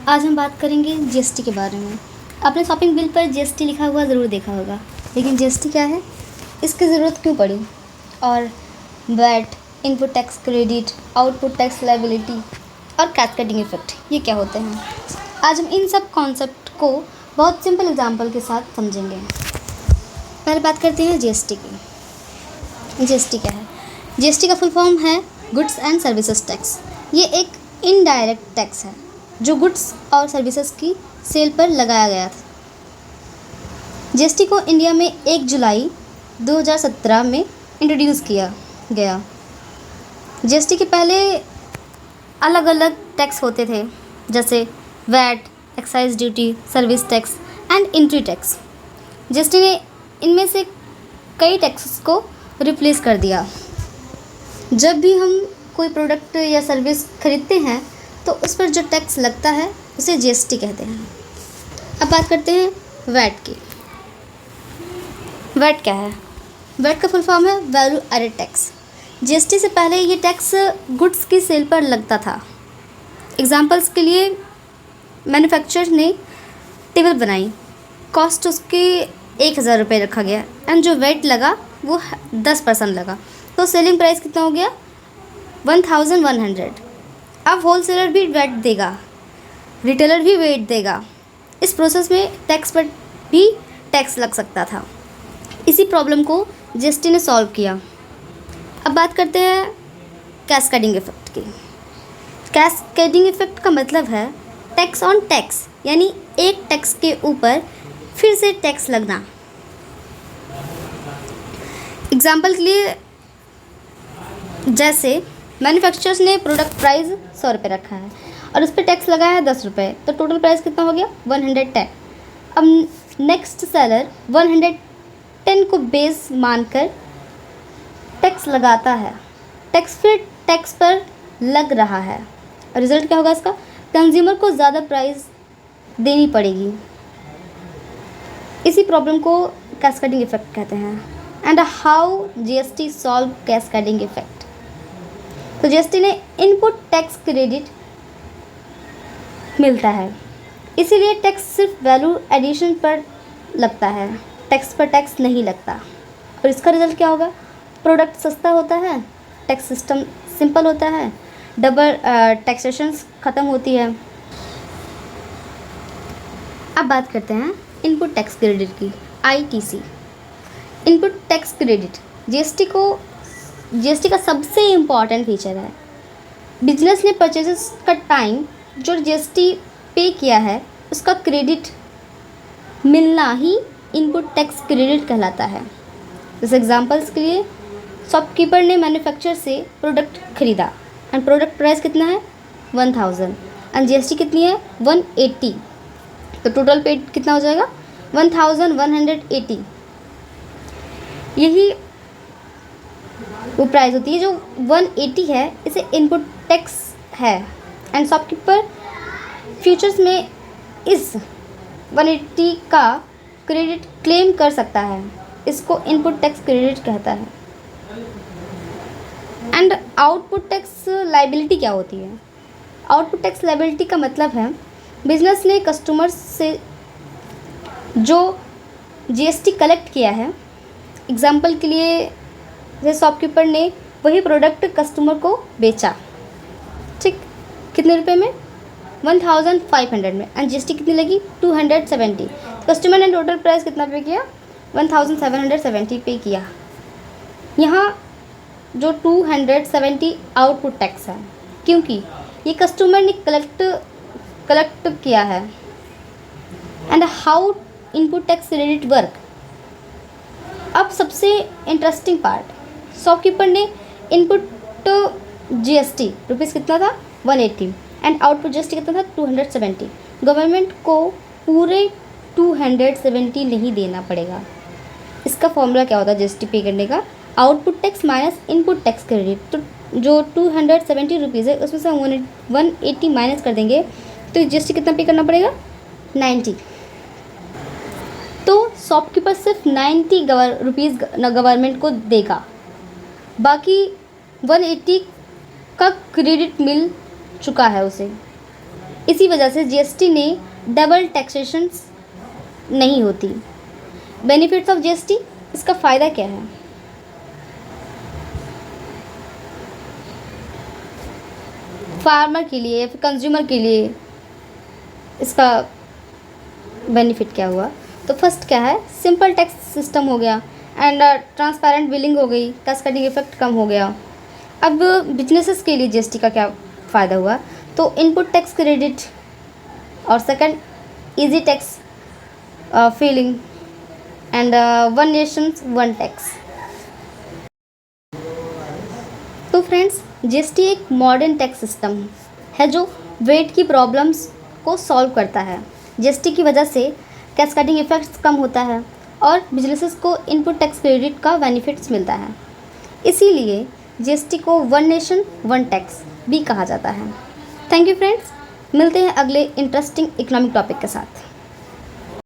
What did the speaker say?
आज हम बात करेंगे जीएसटी के बारे में। आपने शॉपिंग बिल पर जीएसटी लिखा हुआ ज़रूर देखा होगा, लेकिन जीएसटी क्या है, इसकी ज़रूरत क्यों पड़ी, और VAT, input tax credit, output tax liability और कैस्केडिंग इफेक्ट, ये क्या होते हैं। आज हम इन सब कॉन्सेप्ट को बहुत सिंपल एग्जांपल के साथ समझेंगे। पहले बात करते हैं जीएसटी की। जीएसटी क्या है? जीएसटी का फुल फॉर्म है गुड्स एंड सर्विसेज टैक्स। ये एक इनडायरेक्ट टैक्स है जो गुड्स और सर्विसेज की सेल पर लगाया गया था। जीएसटी को इंडिया में 1 जुलाई 2017 में इंट्रोड्यूस किया गया। जीएसटी के पहले अलग अलग टैक्स होते थे, जैसे VAT, excise duty, service tax and entry tax. GST ने इनमें से कई टैक्सेस को रिप्लेस कर दिया। जब भी हम कोई प्रोडक्ट या सर्विस खरीदते हैं तो उस पर जो टैक्स लगता है उसे जीएसटी कहते हैं। अब बात करते हैं वैट की। वैट क्या है? वैट का फुल फॉर्म है वैल्यू एडेड टैक्स। जीएसटी से पहले ये टैक्स गुड्स की सेल पर लगता था। एग्जांपल्स के लिए मैन्युफैक्चरर ने टेबल बनाई, कॉस्ट उसकी 1000 रुपये रखा गया एंड जो वैट लगा वो 10% लगा, तो सेलिंग प्राइस कितना हो गया 1100। अब होलसेलर भी वैट देगा, रिटेलर भी वैट देगा। इस प्रोसेस में टैक्स पर भी टैक्स लग सकता था। इसी प्रॉब्लम को जीएसटी ने सॉल्व किया। अब बात करते हैं कैस्केडिंग इफेक्ट की। कैस्केडिंग इफेक्ट का मतलब है टैक्स ऑन टैक्स, यानी एक टैक्स के ऊपर फिर से टैक्स लगना। एग्जाम्पल के लिए, जैसे मैन्युफैक्चरर्स ने प्रोडक्ट प्राइस 100 रुपये रखा है और उस पर टैक्स लगाया है 10 रुपये, तो टोटल प्राइस कितना हो गया 110। अब नेक्स्ट सेलर 110 को बेस मानकर टैक्स लगाता है, टैक्स फिर टैक्स पर लग रहा है। रिजल्ट क्या होगा इसका? कंज्यूमर को ज़्यादा प्राइस देनी पड़ेगी। इसी प्रॉब्लम को कैस्केडिंग इफेक्ट कहते हैं। And how GST solve cascading effect. तो जीएसटी ने इनपुट टैक्स क्रेडिट मिलता है, इसीलिए टैक्स सिर्फ वैल्यू एडिशन पर लगता है, टैक्स पर टैक्स नहीं लगता। और इसका रिजल्ट क्या होगा? प्रोडक्ट सस्ता होता है, टैक्स सिस्टम सिंपल होता है, डबल टैक्सेशन ख़त्म होती है। अब बात करते हैं इनपुट टैक्स क्रेडिट की, ITC. Input tax credit GST का सबसे इम्पॉर्टेंट फीचर है। बिजनेस ने परचेजेस का टाइम जो जीएसटी पे किया है उसका क्रेडिट मिलना ही इनपुट टैक्स क्रेडिट कहलाता है। इस एग्जांपल्स के लिए, शॉपकीपर ने मैन्युफैक्चरर से प्रोडक्ट खरीदा एंड प्रोडक्ट प्राइस कितना है 1000 एंड जीएसटी कितनी है 180, तो टोटल पेड कितना हो जाएगा 1180। यही वो प्राइस होती है जो 180 है, इसे इनपुट टैक्स है एंड शॉपकीपर फ्यूचर्स में इस 180 का क्रेडिट क्लेम कर सकता है। इसको इनपुट टैक्स क्रेडिट कहता है। एंड आउटपुट टैक्स लायबिलिटी क्या होती है? आउटपुट टैक्स लायबिलिटी का मतलब है बिजनेस ने कस्टमर्स से जो जीएसटी कलेक्ट किया है। एग्जाम्पल के लिए, जैसे शॉपकीपर ने वही प्रोडक्ट कस्टमर को बेचा, ठीक, कितने रुपए में 1500 में, एंड जीएसटी कितनी लगी 270। कस्टमर ने टोटल प्राइस कितना पे किया 1770 पे किया। यहाँ जो 270 आउटपुट टैक्स है, क्योंकि ये कस्टमर ने कलेक्ट किया है। And how input tax credit work. अब सबसे इंटरेस्टिंग पार्ट, शॉपकीपर ने इनपुट जीएसटी रुपीज़ कितना था 180 एंड आउटपुट जीएसटी कितना था 270। गवर्नमेंट को पूरे 270 नहीं देना पड़ेगा। इसका फॉर्मूला क्या होता है जीएसटी पे करने का? Output tax minus input tax credit. तो जो 270 रुपीज़ है उसमें से हम 180 माइनस कर देंगे, तो जीएसटी कितना पे करना पड़ेगा 90। तो शॉपकीपर सिर्फ 90 रुपीज़ गवर्नमेंट को देगा, बाकी 180 का क्रेडिट मिल चुका है उसे। इसी वजह से जीएसटी ने डबल टैक्सेशन नहीं होती। बेनिफिट्स ऑफ जीएसटी, इसका फ़ायदा क्या है? फार्मर के लिए या फिर कंज्यूमर के लिए इसका बेनिफिट क्या हुआ? तो फर्स्ट क्या है, सिंपल टैक्स सिस्टम हो गया एंड ट्रांसपेरेंट बिलिंग हो गई, कैस्केडिंग इफेक्ट कम हो गया। अब बिजनेसेस के लिए जीएसटी का क्या फ़ायदा हुआ? तो इनपुट टैक्स क्रेडिट और second easy tax feeling and one nation one tax. तो फ्रेंड्स, जीएसटी एक मॉडर्न टैक्स सिस्टम है जो वेट की प्रॉब्लम्स को सॉल्व करता है। जीएसटी की वजह से कैस्केडिंग इफेक्ट्स कम होता है और बिजनेसेस को इनपुट टैक्स क्रेडिट का बेनिफिट्स मिलता है। इसीलिए जीएसटी को वन नेशन वन टैक्स भी कहा जाता है। थैंक यू फ्रेंड्स, मिलते हैं अगले इंटरेस्टिंग इकोनॉमिक टॉपिक के साथ।